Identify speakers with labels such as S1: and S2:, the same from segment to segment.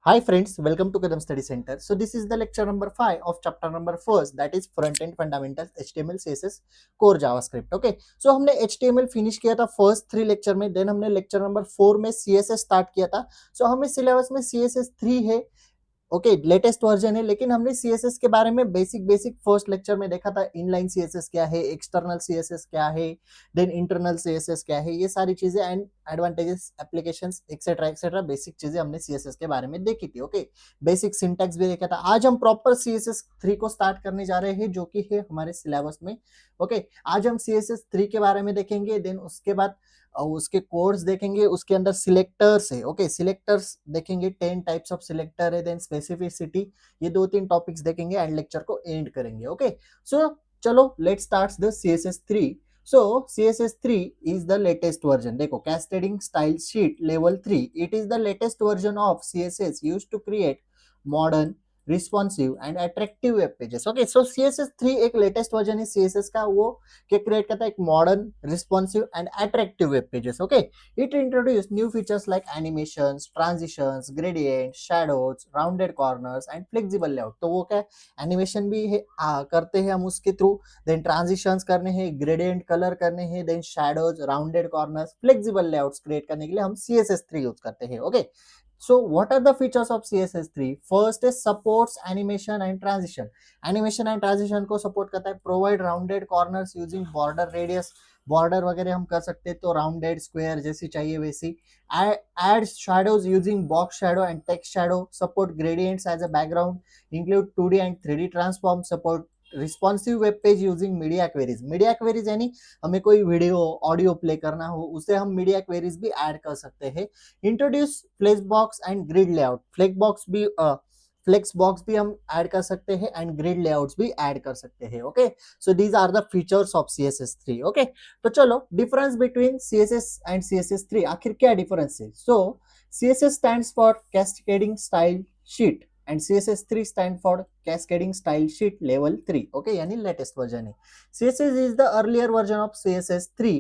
S1: Hi friends, welcome to Kadam Study Center. So this is the lecture number 5 of chapter number 1st, that is front end fundamentals HTML CSS core JavaScript. Okay, so हमने HTML finish किया था first 3 lecture में, then हमने lecture number 4 में CSS start किया था. सो हमें syllabus में CSS 3 है. ओके, लेटेस्ट वर्जन है, लेकिन हमने सीएसएस के बारे में बेसिक बेसिक फर्स्ट लेक्चर में देखा था. इनलाइन सीएसएस क्या है, एक्सटर्नल सीएसएस क्या है, देन इंटरनल सीएसएस क्या है, ये सारी चीजें and advantages, applications etcetera etcetera basic चीजें हमने सीएसएस के बारे में देखी थी. ओके, बेसिक सिंटैक्स भी देखा था. आज हम प्रॉपर सीएसएस 3 को स्टार्ट करने जा रहे हैं, जो कि है हमारे सिलेबस में. ओके, आज हम सीएसएस 3 के बारे में देखेंगे, देन उसके बाद उसके कोड्स देखेंगे, उसके अंदर सिलेक्टर्स है. ओके, सिलेक्टर्स देखेंगे, 10 टाइप्स ऑफ सिलेक्टर है, देन स्पेसिफिसिटी, ये 2-3 टॉपिक्स देखेंगे एंड लेक्चर को एंड करेंगे. ओके, सो चलो let start the CSS 3. So CSS 3 is the latest version. देखो, cascading style sheet level 3. It is the latest version of CSS used to create modern, responsive and attractive web pages. Okay, so CSS 3 एक latest version है CSS का, वो क्या create करता है, एक modern, responsive and attractive web pages. Okay, it introduce new features like animations, transitions, gradient, shadows, rounded corners and flexible layout. तो वो क्या, एनिमेशन भी है, करते हैं हम उसके थ्रू, देन ट्रांजिशंस करने हैं, ग्रेडियंट कलर करने हैं, then shadows, rounded corners, flexible layouts create करने के लिए हम CSS 3 यूज करते हैं. Okay, so what are the features of CSS 3? First is supports animation and transition. Animation and transition को support करता है. Provide rounded corners using border radius. Border वगैरह हम कर सकते हैं, तो राउंडेड, स्क्वायर जैसी चाहिए वैसी. Add shadows using box shadow and text shadow. Support gradients as a background. Include 2D and 3D transform. Support responsive web page using media queries. Media queries यानी हमें कोई वीडियो ऑडियो प्ले करना हो, उसे हम मीडिया क्वेरीज भी add कर सकते हैं. Introduce flex box and grid layout. Flex box भी हम ऐड कर सकते हैं एंड ग्रिड लेआउट्स भी ऐड कर सकते हैं. Okay, so these are the features of CSS 3. Okay, तो चलो, difference between CSS and CSS 3, आखिर क्या डिफरेंस है. So CSS stands for cascading style sheet and CSS 3 stand for cascading style sheet level 3. okay, यानी latest version है. CSS is the earlier version of CSS 3.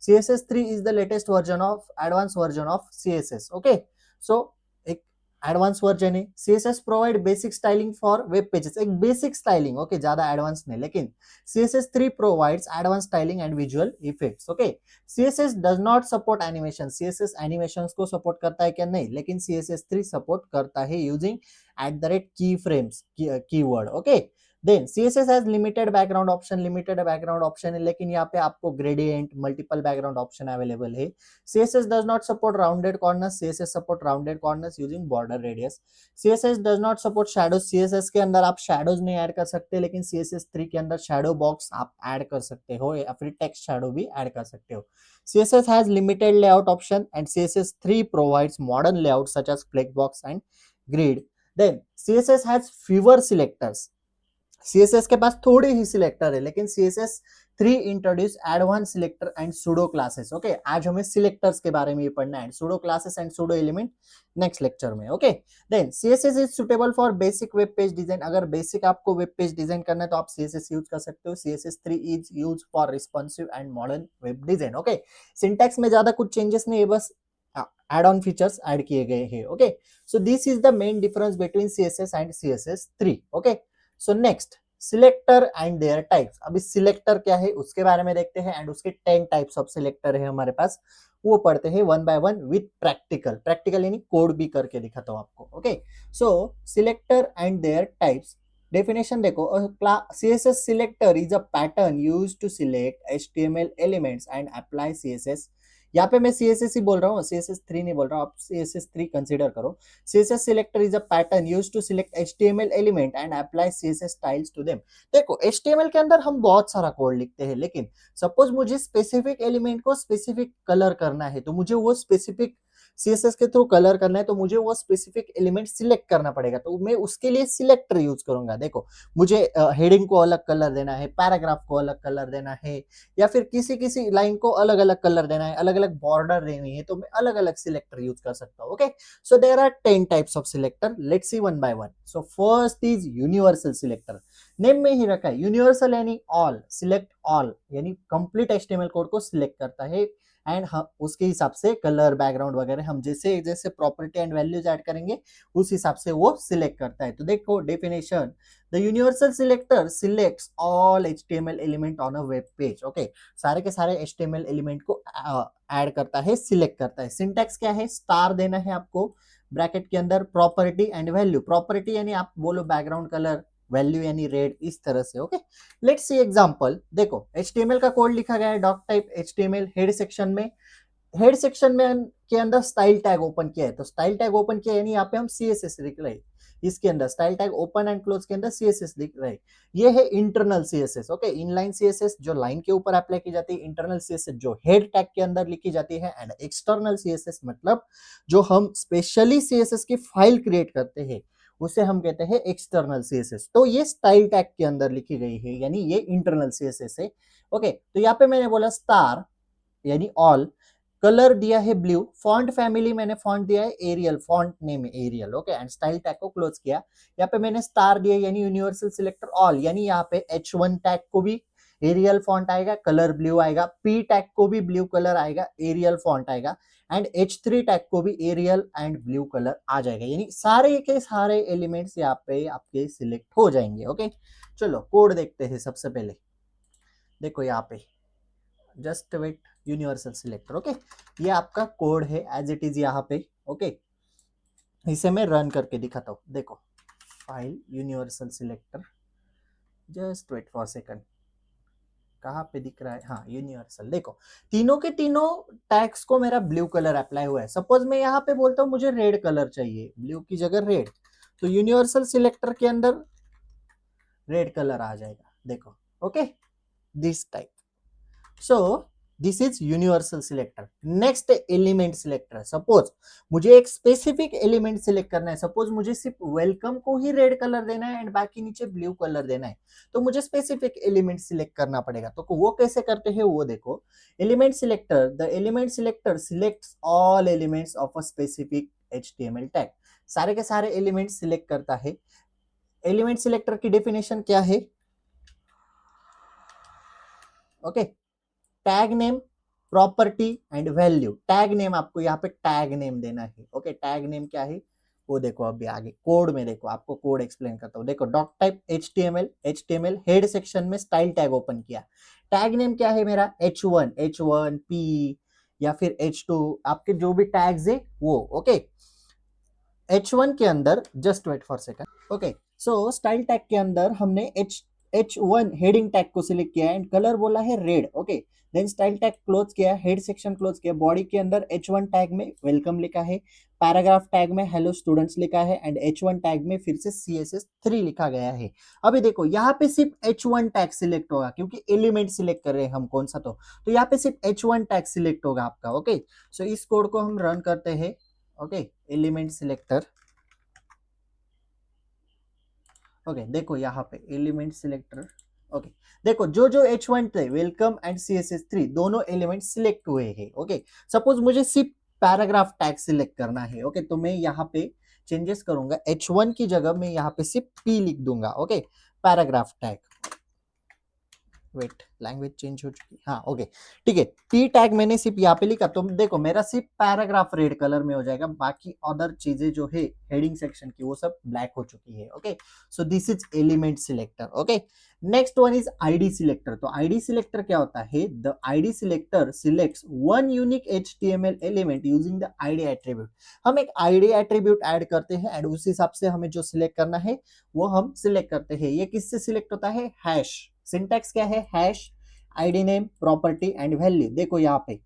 S1: CSS 3 is the latest version of advanced version of CSS. okay, so एक advance version है. CSS provide basic styling for web pages. एक basic styling, okay, ज्यादा advance नहीं, लेकिन CSS 3 provides advance styling and visual effects. Okay, CSS does not support animation. CSS animations को support करता है क्या, नहीं, लेकिन CSS 3 सपोर्ट करता है using @ keyframes keyword. Okay, then CSS has limited background option. Limited background option है, लेकिन यहाँ पे आपको gradient, multiple background option available है. CSS does not support rounded corners. CSS support rounded corners using border radius. CSS does not support shadows. CSS के अंदर आप shadows नहीं ऐड कर सकते, लेकिन CSS 3 के अंदर shadow box आप ऐड कर सकते हो, या फिर text shadow भी ऐड कर सकते हो. CSS has limited layout option and CSS 3 provides modern layouts such as flexbox and grid. Then CSS has fewer selectors. CSS के पास थोड़े ही सिलेक्टर है, लेकिन CSS 3 introduce advance selector and pseudo classes. Okay, आज हमें selectors के बारे में ये पढ़ना है, pseudo classes and pseudo element next lecture में. Okay, then CSS is suitable for basic web page design. अगर बेसिक आपको वेब पेज डिजाइन करना है तो आप CSS यूज कर सकते हो. CSS 3 is use for responsive and modern web design. Okay, syntax में ज्यादा कुछ चेंजेस नहीं है, बस एड ऑन फीचर्स ऐड किए गए हैं. Okay, so this is the main difference between CSS and CSS 3. Okay, so next, selector and their types. अभी सिलेक्टर क्या है उसके बारे में देखते हैं, एंड उसके 10 टाइप्स ऑफ सिलेक्टर है हमारे पास, वो पढ़ते हैं one by one with practical यानी कोड भी करके दिखाता हूं आपको. Okay, so selector and their types. Definition देखो, CSS selector is a pattern used to select HTML elements and apply CSS. यहाँ पे मैं CSS ही बोल रहा हूँ, CSS 3 नहीं बोल रहा हूँ, आप CSS 3 कंसीडर करो. CSS selector is a pattern used to select HTML element and apply CSS styles to them. देखो, HTML के अंदर हम बहुत सारा कोड लिखते हैं, लेकिन सपोज मुझे स्पेसिफिक एलिमेंट को स्पेसिफिक कलर करना है, तो मुझे वो स्पेसिफिक CSS के थ्रू कलर करना है, तो मुझे वो स्पेसिफिक एलिमेंट सिलेक्ट करना पड़ेगा, तो मैं उसके लिए सिलेक्टर यूज करूंगा. देखो, मुझे हेडिंग को अलग कलर देना है, पैराग्राफ को अलग कलर देना है, या फिर किसी किसी लाइन को अलग अलग कलर देना है, अलग अलग बॉर्डर देनी है, तो मैं अलग अलग सिलेक्टर यूज कर सकता हूँ. Okay, so there are 10 types of selector. Let's see one by one. So first is universal selector. Name में ही रखा है यूनिवर्सल, यानी ऑल, सिलेक्ट ऑल, यानी कंप्लीट HTML कोड को सिलेक्ट करता है एंड उसके हिसाब से कलर बैकग्राउंड वगैरह हम जैसे जैसे प्रॉपर्टी एंड वैल्यूज ऐड करेंगे उस हिसाब से वो सिलेक्ट करता है। तो देखो definition, the universal selector selects all HTML element on a web page. Okay, सारे के सारे HTML एलिमेंट को ऐड करता है, सिलेक्ट करता है। सिंटैक्स क्या है, स्टार देना है आपको ब्रैकेट के अंदर, प्रॉपर्टी एंड वैल्यू, प्रॉपर्टी यानी आप बोलो बैकग्राउंड कलर, वैल्यू यानी रेड, इस तरह से। Okay, let's see example. देखो HTML का कोड लिखा गया है, doc type HTML, head section में, हेड सेक्शन में के अंदर स्टाइल टैग ओपन किया है, तो स्टाइल टैग ओपन किया है यानी यहाँ पे हम CSS लिख रहे हैं, इसके अंदर style tag open and close के अंदर CSS लिख रहे हैं। ये है internal CSS। Okay, inline CSS जो लाइन के ऊपर अप्लाई की जाती है, इंटरनल CSS जो हेड टैग के अंदर लिखी जाती है, एंड एक्सटर्नल CSS मतलब जो हम स्पेशली CSS की फाइल क्रिएट करते हैं उसे हम कहते हैं एक्सटर्नल CSS। तो ये स्टाइल टैग के अंदर लिखी गई है यानी ये इंटरनल CSS है। ओके, तो यहाँ पे मैंने बोला स्टार यानी ऑल, कलर दिया है ब्लू, फॉन्ट फैमिली मैंने फॉन्ट दिया है एरियल, फॉन्ट नेम है Arial. Okay, and style tag को क्लोज किया, यहाँ पे मैंने स्टार दिया यानी यूनिवर्सल सिलेक्टर ऑल, यानी यहाँ पे H1 टैग को भी एरियल फॉन्ट आएगा, कलर ब्लू आएगा, P टैग को भी ब्लू कलर आएगा, एरियल फॉन्ट आएगा, एंड H3 टैग को भी एरियल एंड ब्लू कलर आ जाएगा, यानी सारे के सारे एलिमेंट्स यहाँ पे आपके सिलेक्ट हो जाएंगे। ओके, चलो कोड देखते हैं सबसे पहले। देखो यहाँ पे just wait, universal selector. Okay, ये आपका कोड है एज इट इज यहाँ पे। ओके, इसे मैं रन करके दिखाता हूँ। देखो file universal selector, just wait for second, कहाँ पे दिख रहा है, हाँ यूनिवर्सल। देखो तीनों के तीनों टैग्स को मेरा ब्लू कलर अप्लाई हुआ है। सपोज मैं यहाँ पे बोलता हूँ मुझे रेड कलर चाहिए, ब्लू की जगह रेड, तो यूनिवर्सल सिलेक्टर के अंदर रेड कलर आ जाएगा। देखो okay, this type. So this is universal selector. Next element selector, suppose मुझे एक स्पेसिफिक एलिमेंट सिलेक्ट करना है, सपोज मुझे सिर्फ वेलकम को ही रेड कलर देना है एंड बाकी नीचे ब्लू कलर देना है, तो मुझे स्पेसिफिक एलिमेंट सिलेक्ट करना पड़ेगा। तो वो कैसे करते हैं वो देखो, element selector, the element selector selects all elements of a specific HTML tag, सारे के सारे एलिमेंट सिलेक्ट करता है। एलिमेंट सिलेक्टर की डेफिनेशन क्या है, okay, tag name, property and value. Tag name आपको यहाँ पे टैग नेम देना है। ओके, टैग नेम क्या है वो देखो, अभी आगे कोड में देखो, आपको कोड एक्सप्लेन करता हूँ। देखो doc type HTML head section में स्टाइल टैग ओपन किया, टैग नेम क्या है मेरा H1 P या फिर H2, आपके जो भी टैग्स है वो। ओके, H1 के अंदर just wait for second. Okay, so style tag के अंदर हमने H1 हेडिंग टैग को सिलेक्ट किया एंड कलर बोला है red. Okay, then style tag close किया, हेड सेक्शन क्लोज किया, बॉडी के अंदर H1 टैग में वेलकम लिखा है, पैराग्राफ टैग में हेलो स्टूडेंट्स लिखा है, एंड H1 टैग में फिर से CSS3 लिखा गया है। अभी देखो यहाँ पे सिर्फ H1 टैग सिलेक्ट होगा क्योंकि एलिमेंट सिलेक्ट कर रहे हैं हम कौन सा, तो यहाँ पे सिर्फ H1 टैग सिलेक्ट होगा आपका। ओके, सो इस कोड को हम रन करते हैं। Okay, element selector. ओके, देखो यहाँ पे एलिमेंट सिलेक्टर। ओके, देखो जो जो H1 थे वेलकम एंड CSS3 दोनों एलिमेंट सिलेक्ट हुए हैं। ओके, सपोज मुझे सिर्फ पैराग्राफ टैग सिलेक्ट करना है। ओके, तो मैं यहाँ पे चेंजेस करूंगा, H1 की जगह मैं यहाँ पे सिर्फ P लिख दूंगा। Okay, paragraph tag, wait language change हो चुकी है, हाँ ओके ठीक है, P टैग मैंने सिर्फ यहाँ पे लिखा, तो देखो मेरा सिर्फ पैराग्राफ रेड कलर में हो जाएगा, बाकी अदर चीजें जो है हेडिंग सेक्शन की वो सब ब्लैक हो चुकी है। Okay, so this is element selector. Okay, next one is ID selector. तो ID सिलेक्टर क्या होता है, the ID selector selects one unique HTML element using the ID attribute. हम एक ID एट्रीब्यूट ऐड करते हैं एंड उस हिसाब से हमें जो सिलेक्ट करना है वो हम सिलेक्ट करते हैं। ये किससे सिलेक्ट होता है, हैश। सिंटैक्स क्या है, hash ID name, property and value. देखो यहाँ पे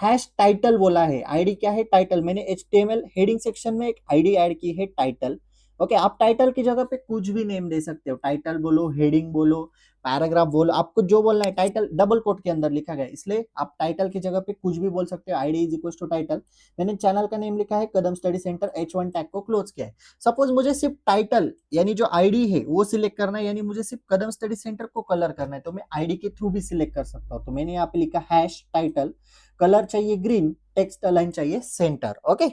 S1: हैश टाइटल बोला है, ID क्या है टाइटल, मैंने HTML हेडिंग सेक्शन में एक ID ऐड की है टाइटल। ओके, आप टाइटल की जगह पे कुछ भी नेम दे सकते हो, टाइटल बोलो, हेडिंग बोलो, पैराग्राफ बोलो, आपको जो बोलना है। टाइटल डबल कोट के अंदर लिखा गया इसलिए आप टाइटल की जगह पे कुछ भी बोल सकते हो, ID is equal to title. मैंने चैनल का नेम लिखा है Kadam study centre, H1 tag को क्लोज किया है। सपोज मुझे सिर्फ टाइटल यानी जो ID है वो सिलेक्ट करना है, यानी मुझे सिर्फ कदम स्टडी सेंटर को कलर करना है, तो मैं ID के थ्रू भी सिलेक्ट कर सकता हूँ। तो मैंने यहाँ पे लिखा हैश टाइटल, कलर चाहिए ग्रीन, टेक्स्ट अलाइन चाहिए सेंटर। ओके,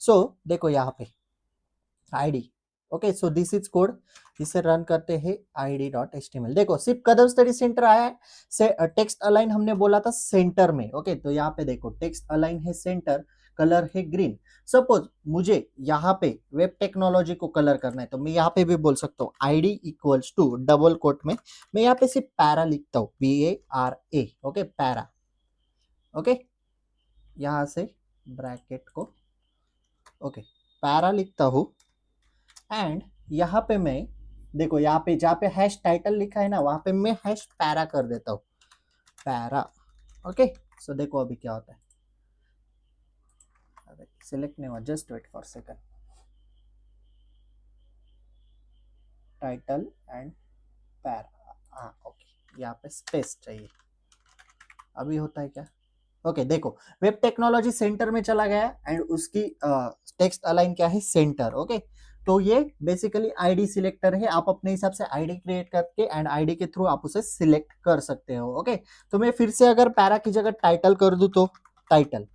S1: सो देखो यहाँ पे ID okay, so this is code, इसे रन करते हैं id.html। देखो सिर्फ कदम स्टडी सेंटर आया है, से टेक्स्ट अलाइन हमने बोला था सेंटर में। ओके, तो यहाँ पे देखो टेक्स्ट अलाइन है सेंटर, कलर है ग्रीन। सपोज मुझे यहाँ पे वेब टेक्नोलॉजी को कलर करना है, तो मैं यहाँ पे भी बोल सकता हूँ id equals to double quote में मैं यहाँ पे सिर्फ पैरा लिखता हूँ, PARA। Okay, para. ओके, यहाँ से ब्रैकेट को, ओके, पैरा लिखता हूँ एंड यहाँ पे मैं देखो यहाँ पे जहाँ पे हैश टाइटल लिखा है ना, वहां पे मैं हैश पैरा कर देता हूँ, पैरा। ओके, सो देखो अभी क्या होता है। अरे सिलेक्ट नहीं हुआ, just wait for second. Title and para, हाँ ओके, यहाँ पे स्पेस चाहिए। अभी होता है क्या? ओके, देखो वेब टेक्नोलॉजी सेंटर में चला गया एंड उसकी टेक्स्ट अलाइन क्या है, सेंटर। ओके, तो ये बेसिकली आईडी सिलेक्टर है, आप अपने हिसाब से आईडी क्रिएट करके एंड आईडी के थ्रू आप उसे सिलेक्ट कर सकते हो। ओके, तो मैं फिर से अगर पैरा की जगह टाइटल कर दूं तो टाइटल।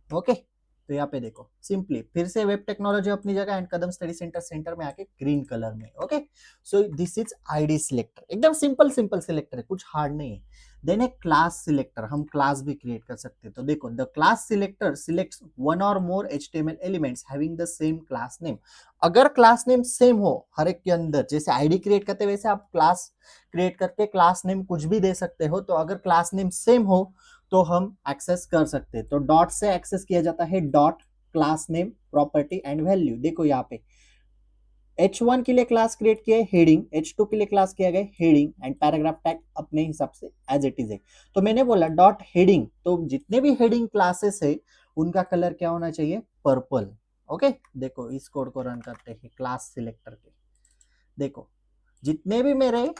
S1: ओके, तो यहाँ पे देखो सिंपली फिर से वेब टेक्नोलॉजी अपनी जगह and Kadam study centre centre में आके ग्रीन कलर में। Okay, so this is ID selector, एकदम सिंपल सिंपल सिलेक्टर है, कुछ हार्ड नहीं है। देन है क्लास सिलेक्टर, हम क्लास भी क्रिएट कर सकते हैं। तो देखो the class selector selects one और मोर HTML elements having the same class name. अगर क्लास नेम सेम हो हर एक के अंदर, जैसे आईडी क्रिएट करते हैं वैसे आप क्लास क्रिएट करके क्लास नेम कुछ भी दे सकते हो, तो अगर क्लास नेम सेम हो तो हम एक्सेस कर सकते हैं। तो डॉट से एक्सेस किया जाता है, dot class name property and value. देखो यहाँ पे H1 के लिए क्लास क्रिएट किया है हेडिंग, H2 के लिए क्लास किया गया हेडिंग एंड पैराग्राफ टैग अपने हिसाब से एज इट इज है। तो मैंने बोला डॉट हेडिंग, तो जितने भी हेडिंग क्लासेस है उनका कलर क्या होना चाहिए, पर्पल। ओके, देखो इस कोड को रन करते हैं क्लास सिलेक्टर के। देखो जितने भी मेरे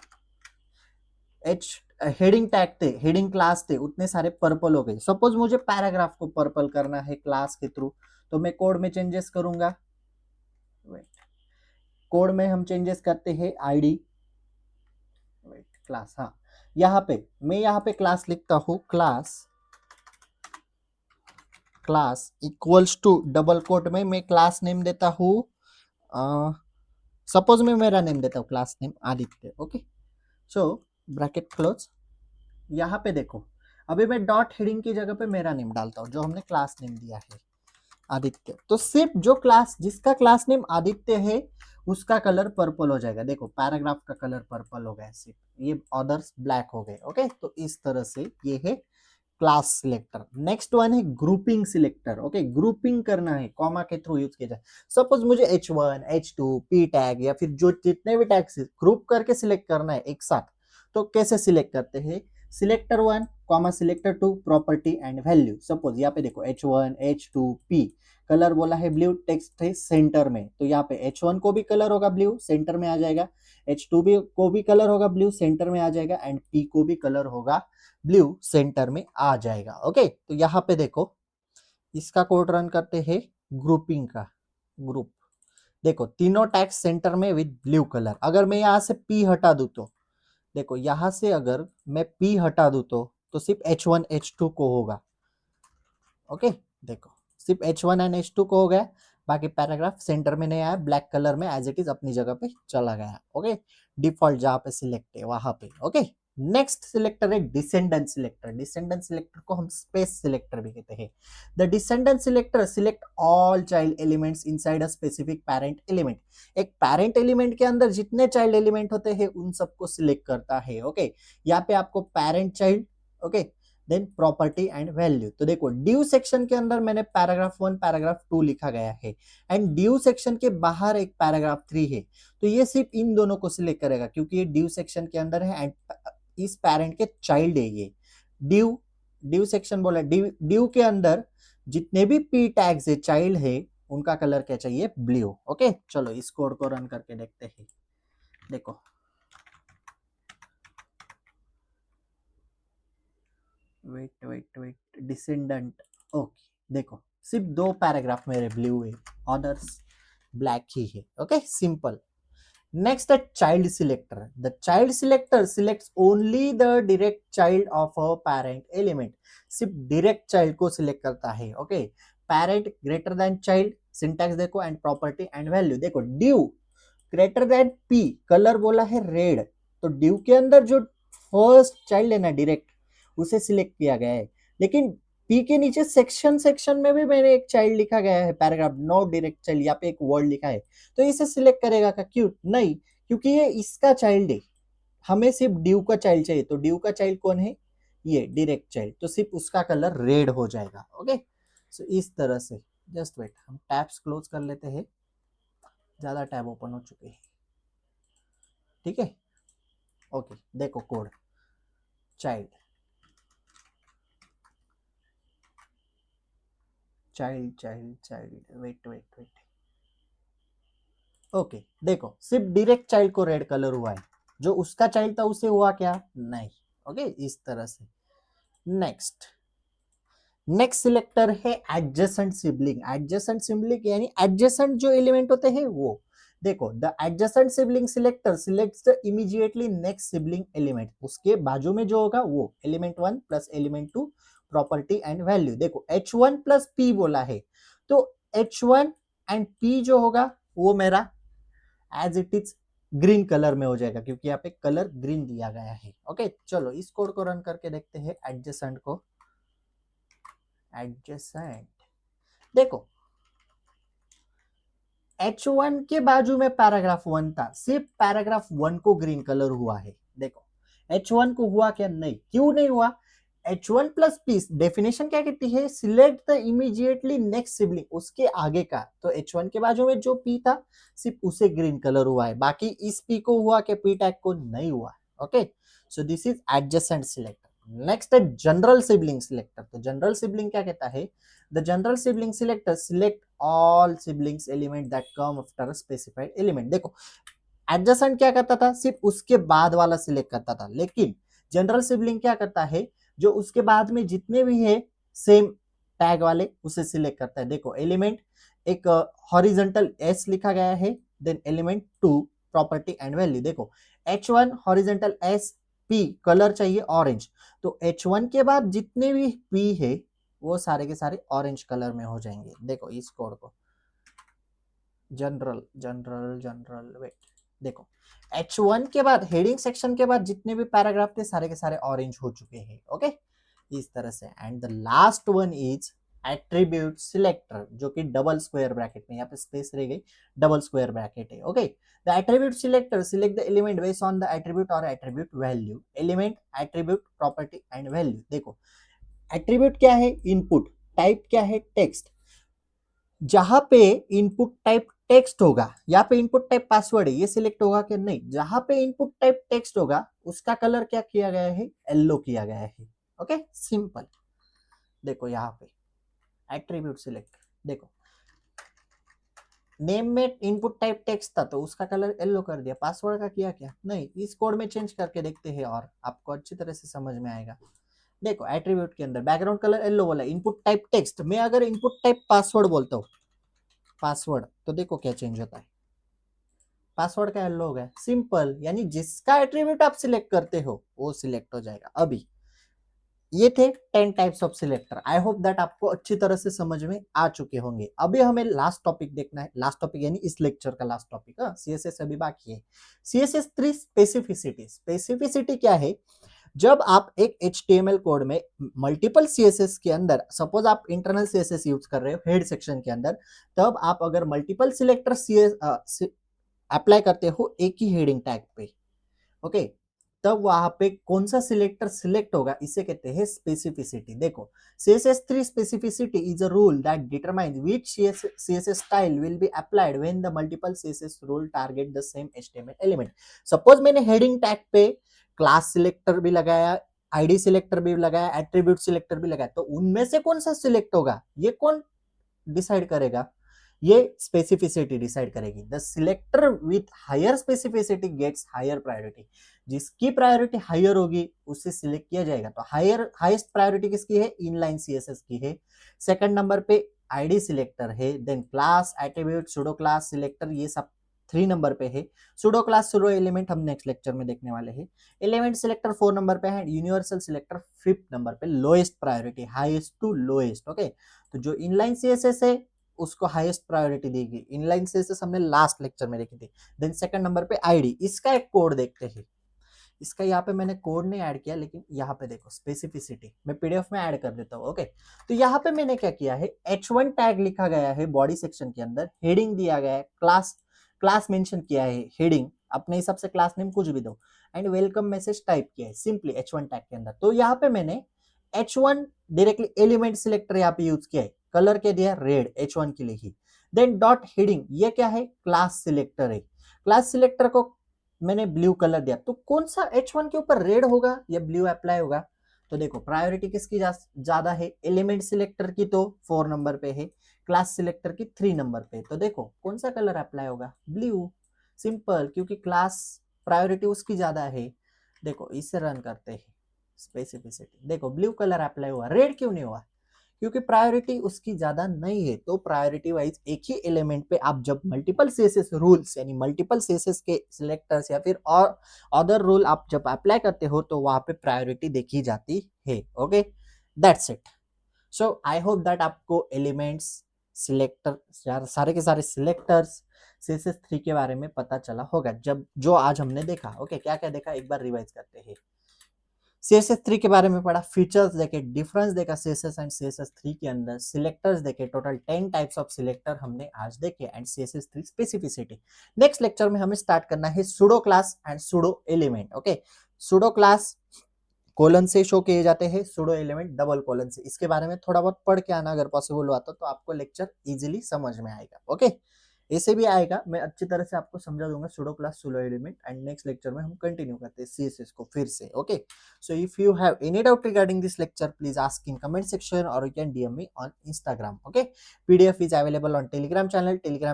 S1: हेडिंग टैग थे, हेडिंग क्लास थे, उतने सारे पर्पल हो गए। सपोज मुझे पैराग्राफ को पर्पल करना है क्लास के थ्रू, तो मैं कोड में चेंजेस करूंगा। कोड में हम चेंजेस करते हैं आईडी क्लास, हाँ यहाँ पे मैं यहाँ पे क्लास लिखता हूँ, class equals to double quote में मैं क्लास नेम देता हूँ, सपोज मैं मेरा नेम देता हूँ class name Aditya. Okay, so bracket close. यहाँ पे देखो अभी मैं डॉट हेडिंग की जगह पे मेरा नेम डालता हूँ, जो हमने क्लास नेम दिया है आदित्य। तो सिर्फ जो क्लास जिसका क्लास नेम आदित्य है उसका कलर पर्पल हो जाएगा। देखो पैराग्राफ का कलर पर्पल हो गया, सिर्फ ये अदर्स ब्लैक हो गए। ओके, तो इस तरह से ये है क्लास सिलेक्टर। नेक्स्ट वन है ग्रुपिंग सिलेक्टर। ओके, ग्रुपिंग करना है, कॉमा के थ्रू यूज किया जाए। सपोज मुझे H1 H2 P टैग या फिर जो जितने भी टैग्स ग्रुप करके सिलेक्ट करना है एक साथ, तो कैसे सिलेक्ट करते हैं, selector 1 comma selector 2 property and value. Suppose यहाँ पे देखो H1 H2 P, कलर बोला है ब्लू, टेक्स्ट है सेंटर में, तो यहाँ पे H1 को भी कलर होगा ब्लू, सेंटर में आ जाएगा, H2 भी को भी कलर होगा ब्लू, सेंटर में आ जाएगा एंड P को भी कलर होगा ब्लू, सेंटर में आ जाएगा। ओके, तो यहाँ पे देखो इसका कोड रन करते हैं ग्रुपिंग का, ग्रुप। देखो तीनों टैग सेंटर में विद ब्लू कलर। अगर मैं यहाँ से P हटा दूं तो देखो यहां से अगर मैं P हटा दूं तो सिर्फ H1 H2 को होगा। ओके, देखो सिर्फ H1 एंड H2 को हो गया, बाकी पैराग्राफ सेंटर में नहीं आया, ब्लैक कलर में एज इट इज अपनी जगह पे चला गया। ओके, डिफॉल्ट जहां पे सिलेक्ट है वहां पे। ओके, नेक्स्ट सिलेक्टर है डिसेंडेंट सिलेक्टर। डिसेंडेंट सिलेक्टर को हम स्पेस सिलेक्टर भी कहते हैं। The descendant selector select all child elements inside a specific parent element. एक पैरेंट एलिमेंट के अंदर जितने चाइल्ड एलिमेंट होते हैं उन सबको सिलेक्ट करता है। ओके, यहाँ पे आपको parent child, okay, then property and value. तो देखो ड्यू सेक्शन के अंदर मैंने पैराग्राफ 1 पैराग्राफ 2 लिखा गया है एंड ड्यू सेक्शन के बाहर एक पैराग्राफ 3 है, तो ये सिर्फ इन दोनों को सिलेक्ट करेगा क्योंकि ये ड्यू सेक्शन के अंदर है एंड इस पैरेंट के चाइल्ड है ये। ड्यू सेक्शन बोला, ड्यू के अंदर जितने भी P टैग्स है चाइल्ड है उनका कलर क्या चाहिए, ब्लू। ओके, चलो इस कोड को रन करके देखते हैं। देखो वेट डिसेंडेंट। ओके, देखो सिर्फ 2 पैराग्राफ मेरे ब्लू है, अदर्स ब्लैक ही है। Okay, simple. नेक्स्ट है child selector. The child selector selects only the direct child of a parent element. सिर्फ डायरेक्ट चाइल्ड को सिलेक्ट करता है। Okay, parent greater than child, syntax देखो एंड प्रॉपर्टी एंड वैल्यू। देखो due greater than P, colour बोला है red, तो due के अंदर जो फर्स्ट चाइल्ड है ना डायरेक्ट, उसे सिलेक्ट किया गया है। लेकिन पी के नीचे सेक्शन सेक्शन में भी मैंने एक चाइल्ड लिखा गया है, पैराग्राफ नो डायरेक्ट चाइल्ड, यहाँ पे एक वर्ड लिखा है, तो इसे सिलेक्ट करेगा क्या? क्यों नहीं, क्योंकि ये इसका चाइल्ड है, हमें सिर्फ ड्यू का चाइल्ड चाहिए, तो ड्यू का चाइल्ड कौन है? ये डायरेक्ट चाइल्ड, तो सिर्फ उसका कलर रेड हो जाएगा। ओके, सो इस तरह से, जस्ट वेट, हम टैब्स क्लोज कर लेते हैं, ज्यादा टैब ओपन हो चुके हैं, ठीक है। ओके, देखो code child child child child, wait wait wait, okay देखो सिर्फ डायरेक्ट चाइल्ड को रेड कलर हुआ है, जो उसका चाइल्ड था उसे हुआ क्या? नहीं। ओके, इस तरह से। नेक्स्ट नेक्स्ट सिलेक्टर है एडजेसेंट सिबलिंग। एडजेसेंट सिबलिंग यानी एडजेसेंट जो एलिमेंट होते हैं वो, देखो the adjacent sibling selector selects the immediately next sibling element, उसके बाजू में जो होगा वो element 1 plus element 2 property and value. देखो h1 प्लस p बोला है, तो h1 एंड p जो होगा वो मेरा as it is green colour में हो जाएगा, क्योंकि यहाँ पे कलर ग्रीन दिया गया है। ओके, चलो इस कोड को रन करके देखते हैं एडजेसेंट को। एडजेसेंट, देखो H1 के बाजू में पैराग्राफ 1 था, सिर्फ पैराग्राफ 1 को ग्रीन कलर हुआ है। देखो H1 को हुआ क्या? नहीं। क्यों नहीं हुआ? H1 प्लस पी डेफिनेशन क्या कहती है? Select the immediately next sibling, उसके आगे का, तो H1 के बाजू में जो P था सिर्फ उसे ग्रीन कलर हुआ है, बाकी इस P को हुआ क्या? P टैग को नहीं हुआ। Okay, so this is adjacent selector. Next है जनरल सिबलिंग सिलेक्टर। तो जनरल सिबलिंग क्या कहता है? The general sibling selector select all siblings element that come after specified element. देखो एडजेसेंट क्या करता था? सिर्फ उसके बाद वाला सिलेक्ट करता था, लेकिन जनरल सिबलिंग क्या करता है? जो उसके बाद में जितने भी है सेम टैग वाले उसे सिलेक्ट करता है। देखो एलिमेंट एक हॉरिजॉन्टल एस लिखा गया है, then element 2 property and value. देखो H1 horizontal S P, colour चाहिए ऑरेंज, तो H1 के बाद जितने भी P है वो सारे के सारे ऑरेंज कलर में हो जाएंगे। देखो इस कोड को जनरल जनरल जनरल, वेट, देखो H1 के बाद हेडिंग सेक्शन के बाद जितने भी पैराग्राफ थे सारे के सारे ऑरेंज हो चुके हैं। ओके, इस तरह से। And the last one is attribute selector, जो कि डबल स्क्वायर ब्रैकेट में, यहाँ पे स्पेस रह गई, डबल स्क्वायर ब्रैकेट है। Okay, the attribute selector select the element based on the attribute और attribute value. Element, attribute, property and value. देखो एट्रीब्यूट क्या है? इनपुट, टाइप क्या है? टेक्स्ट। जहां पे इनपुट टाइप टेक्स्ट होगा, यहाँ पे इनपुट टाइप पासवर्ड है, ये सिलेक्ट होगा कि नहीं? जहां पे इनपुट टाइप टेक्स्ट होगा उसका कलर क्या किया गया है? येलो किया गया है। Okay, simple. देखो यहाँ पे एट्रीब्यूट सिलेक्ट, देखो नेम में इनपुट टाइप टेक्स्ट था तो उसका कलर येलो कर दिया, पासवर्ड का किया क्या? नहीं। इस कोड में चेंज करके देखते हैं और आपको अच्छी तरह से समझ में आएगा। देखो एट्रीब्यूट के अंदर बैकग्राउंड कलर येलो बोला, इनपुट टाइप टेक्स्ट, मैं अगर इनपुट टाइप पासवर्ड बोलता हूँ, पासवर्ड, तो देखो क्या चेंज होता है, पासवर्ड का येलो हो गया। सिंपल, यानी जिसका एट्रीब्यूट आप सिलेक्ट करते हो वो सिलेक्ट हो जाएगा। अभी ये थे 10 types of selector. I hope that आपको अच्छी तरह से समझ में आ चुके होंगे। अभी हमें लास्ट टॉपिक देखना है, लास्ट टॉपिक यानी इस लेक्चर का लास्ट टॉपिक, सीएसएस अभी बाकी है। CSS 3 specificity. स्पेसिफिसिटी क्या है? जब आप एक HTML कोड में मल्टीपल CSS के अंदर, सपोज आप इंटरनल CSS यूज कर रहे हो हेड सेक्शन के अंदर, तब आप अगर मल्टीपल सिलेक्टर अप्लाई करते हो एक ही हेडिंग टैग पे, ओके, तब वहां पे कौन सा सिलेक्टर सिलेक्ट होगा, इसे कहते हैं स्पेसिफिसिटी। देखो CSS3 specificity is a rule that determine which CSS style will be applied when the multiple CSS rule target the same HTML element. Suppose मैंने हेडिंग टैग पे क्लास सिलेक्टर भी लगाया, ID selector भी लगाया, attribute selector भी लगाया, तो उनमें से कौन सा सिलेक्ट होगा ये कौन डिसाइड करेगा? ये स्पेसिफिसिटी डिसाइड करेगी। The selector with higher specificity gets higher priority. जिसकी प्रायोरिटी हायर होगी उससे सिलेक्ट किया जाएगा। तो हाईएस्ट प्रायोरिटी किसकी है? इनलाइन सीएसएस की है। सेकंड नंबर पे आईडी सिलेक्टर है, then class, attribute, pseudo class selector, ये सब 3 नंबर पे है। सूडो क्लास, सूडो एलिमेंट हम नेक्स्ट लेक्चर में देखने वाले हैं। एलिमेंट सिलेक्टर 4 नंबर पे है, यूनिवर्सल सिलेक्टर 5th नंबर पे, lowest priority, highest to lowest. Okay, तो जो इनलाइन सीएसएस है उसको हाईएस्ट प्रायोरिटी दी गई। इनलाइन सीएसएस हमने लास्ट लेक्चर में देखी थी। देन सेकंड नंबर पे आईडी, इसका एक कोड देखते हैं। इसका यहाँ पे मैंने कोड नहीं ऐड किया, लेकिन यहाँ पे देखो स्पेसिफिसिटी मैं पीडीएफ में ऐड कर देता हूँ। ओके, तो यहाँ पे मैंने क्या किया है, H1 टैग लिखा गया है बॉडी सेक्शन के अंदर, हेडिंग दिया गया है, क्लास मेंशन किया है, हेडिंग अपने हिसाब से क्लास नेम कुछ भी दो, एंड वेलकम मैसेज टाइप किया है सिंपली H1 टैग के अंदर। तो यहाँ पे मैंने H1 डायरेक्टली एलिमेंट सिलेक्टर यहाँ पे यूज किया है, कलर के दिया रेड H1 के लिए ही। देन डॉट हेडिंग, ये क्या है, क्लास सिलेक्टर है, क्लास सिलेक्टर को मैंने ब्लू कलर दिया। तो कौन सा H1 के ऊपर रेड होगा या ब्लू अप्लाई होगा? तो देखो प्रायोरिटी किसकी ज्यादा है, एलिमेंट सिलेक्टर की तो 4 नंबर पे है, क्लास सिलेक्टर की 3 नंबर पे। तो देखो कौन सा कलर अप्लाई होगा, ब्लू, सिंपल, क्योंकि क्लास प्रायोरिटी उसकी ज्यादा है। देखो इसे रन करते हैं, स्पेसिफिसिटी देखो ब्लू कलर अप्लाई हुआ, रेड क्यों नहीं हुआ, क्योंकि प्रायोरिटी उसकी ज्यादा नहीं है। तो प्रायोरिटी वाइज एक ही एलिमेंट पे आप जब मल्टीपल सीएसएस रूल्स यानी मल्टीपल सीएसएस के सिलेक्टर्स या फिर और अदर रूल आप जब अप्लाई करते हो तो वहां पे प्रायोरिटी देखी जाती है। Okay, that's it. So I hope that आपको एलिमेंट्स, सिलेक्टर, सारे के सारे सिलेक्टर्स सीएसएस 3 के बारे में पता चला होगा जब जो आज हमने देखा। ओके, क्या क्या देखा एक बार रिवाइज करते हैं। CSS 3 के बारे में पढ़ा, फीचर्स देखे, डिफरेंस देखा CSS एंड CSS 3 के अंदर, सिलेक्टर्स देखे, टोटल 10 टाइप्स ऑफ सिलेक्टर हमने आज देखे, and CSS 3 specificity. Next lecture में हमें स्टार्ट करना है pseudo class and pseudo element. Okay, pseudo class colon से शो किए जाते हैं, सूडो एलिमेंट डबल कोलन से। इसके बारे में थोड़ा बहुत पढ़ के आना अगर पॉसिबल हुआ तो आपको लेक्चर इजीली समझ में आएगा। ओके, ऐसे भी आएगा, मैं अच्छी तरह से आपको समझा दूंगा pseudo class pseudo element, and next lecture में हम कंटिन्यू करते हैं सीएसएस को फिर से। Okay, so if you have any doubt regarding this lecture please ask in comment section और you can DM me on Instagram. Okay, PDF is available on Telegram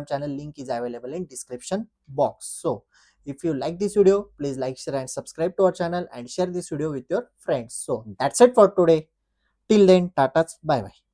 S1: channel link is available in description box. So if you like this video, please like, share and subscribe to our channel and share this video with your friends. So that's it for today. Till then, tata, bye bye.